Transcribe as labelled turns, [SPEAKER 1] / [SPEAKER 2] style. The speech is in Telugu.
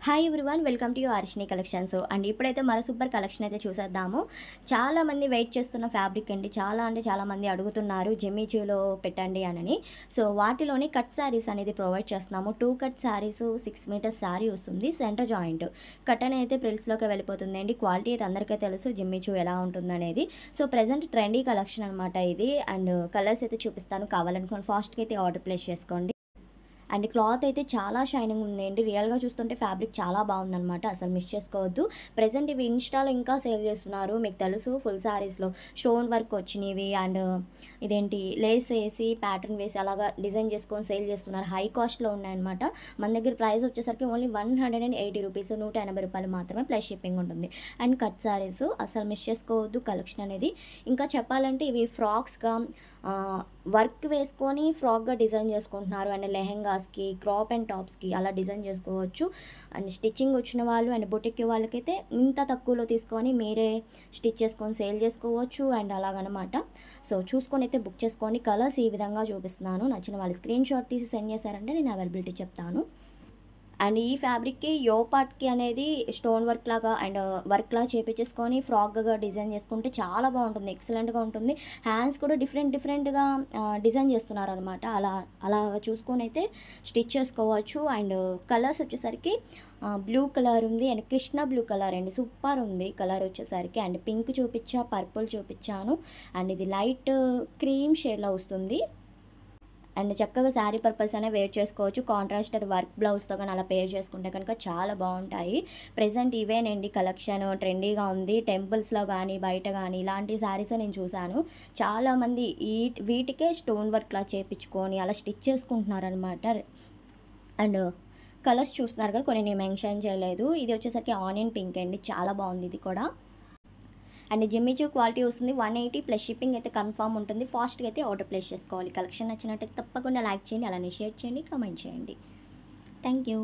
[SPEAKER 1] Hi everyone, welcome to your Arshini collections. And ఇప్పుడైతే మరో సూపర్ కలెక్షన్ అయితే చూసేద్దాము. చాలామంది వెయిట్ చేస్తున్న ఫ్యాబ్రిక్ అండి. చాలామంది అడుగుతున్నారు జిమ్మిచూలో పెట్టండి అని. సో వాటిలోని కట్ శారీస్ అనేది ప్రొవైడ్ చేస్తున్నాము. 2 కట్ శారీస్ 6 మీటర్స్ శారీ వస్తుంది. సెంటర్ జాయింట్ కట్ అయితే ప్రిల్స్లోకి వెళ్ళిపోతుందండి. క్వాలిటీ అయితే అందరికీ తెలుసు జిమ్మిచూ ఎలా ఉంటుందనేది. సో ప్రజెంట్ ట్రెండీ కలెక్షన్ అనమాట ఇది. అండ్ కలర్స్ అయితే చూపిస్తాను, కావాలనుకోండి ఫాస్ట్గా అయితే ఆర్డర్ ప్లేస్ చేసుకోండి. అండ్ క్లాత్ అయితే చాలా షైనింగ్ ఉందండి. రియల్‌గా చూస్తుంటే ఫ్యాబ్రిక్ చాలా బాగుందనమాట. అసలు మిస్ చేసుకోవద్దు. ప్రెజెంట్ ఇవి ఇన్‌స్టాలో ఇంకా సేల్ చేస్తున్నారు. మీకు తెలుసు ఫుల్ శారీస్‌లో స్టోన్ వర్క్ వచ్చినవి అండ్ ఇదేంటి లేస్ ఏసి ప్యాటర్న్ వేసి అలాగా డిజైన్ చేసుకొని సేల్ చేస్తున్నారు. హై కాస్ట్‌లో ఉన్నాయన్నమాట. మన దగ్గర ప్రైస్ వచ్చేసరికి ఓన్లీ రూ. 180, రూ. 180 మాత్రమే ప్లస్ షిప్పింగ్ ఉంటుంది. అండ్ కట్ శారీస్ అసలు మిస్ చేసుకోవద్దు కలెక్షన్ అనేది. ఇంకా చెప్పాలంటే ఇవి ఫ్రాక్స్‌గా వర్క్ వేసుకొని ఫ్రాక్‌గా డిజైన్ చేసుకుంటున్నారు. అండ్ లెహెంగాస్‌కి, క్రాప్ అండ్ టాప్స్‌కి అలా డిజైన్ చేసుకోవచ్చు. అండ్ స్టిచ్చింగ్ వచ్చిన వాళ్ళు అండ్ బొటిక్ వాళ్ళకైతే ఇంత తక్కువలో తీసుకొని మీరే స్టిచ్ చేసుకొని సేల్ చేసుకోవచ్చు. అండ్ అలాగనమాట. సో చూసుకొని అయితే బుక్ చేసుకోండి. కలర్స్ ఈ విధంగా చూపిస్తున్నాను. నచ్చిన వాళ్ళు స్క్రీన్ షాట్ తీసి సెండ్ చేశారంటే నేను అవైలబిలిటీ చెప్తాను. అండ్ ఈ ఫ్యాబ్రిక్‌కి యో పార్ట్‌కి అనేది స్టోన్ వర్క్ లాగా అండ్ వర్క్‌లా చేపించేసుకొని ఫ్రాక్‌గా డిజైన్ చేసుకుంటే చాలా బాగుంటుంది. ఎక్సలెంట్‌గా ఉంటుంది. హ్యాండ్స్ కూడా డిఫరెంట్‌గా డిజైన్ చేస్తున్నారనమాట. అలా చూసుకొని అయితే స్టిచ్ చేసుకోవచ్చు. అండ్ కలర్స్ వచ్చేసరికి బ్లూ కలర్ ఉంది అండ్ కృష్ణ బ్లూ కలర్ అండి. సూపర్ ఉంది కలర్ వచ్చేసరికి. అండ్ పింక్ చూపిచ్చా, పర్పుల్ చూపిచ్చాను. అండ్ ఇది లైట్ క్రీమ్ షేడ్‌లో వస్తుంది. అండ్ చక్కగా శారీ పర్పస్ అనే వేర్ చేసుకోవచ్చు. కాంట్రాస్టెడ్ వర్క్ బ్లౌజ్‌తో గాని అలా పేర్ చేసుకుంటే కనుక చాలా బాగుంటాయి. ప్రెజెంట్ ఇవేనండి కలెక్షన్ ట్రెండీగా ఉంది. టెంపుల్స్‌లో గానీ, బయట గానీ ఇలాంటి శారీసే నేను చూశాను. చాలామంది వీటికే స్టోన్ వర్క్‌లా చేపించుకొని అలా స్టిచ్ చేసుకుంటున్నారనమాట. అండ్ కలర్స్ చూస్తున్నారు కదా, కొన్ని నేను మెన్షన్ చేయలేదు. ఇది వచ్చేసరికి ఆనియన్ పింక్ అండి. చాలా బాగుంది ఇది కూడా. అండ్ జిమ్మిచూ క్వాలిటీ వస్తుంది. 180 ప్లస్ షిప్పింగ్ అయితే కన్ఫర్మ్ ఉంటుంది. ఫాస్ట్‌గా అయితే ఆర్డర్ ప్లేస్ చేసుకోవాలి. కలెక్షన్ నచ్చినట్టయితే తప్పకుండా లైక్ చేయండి, అలానే షేర్ చేయండి, కామెంట్ చేయండి. Thank you.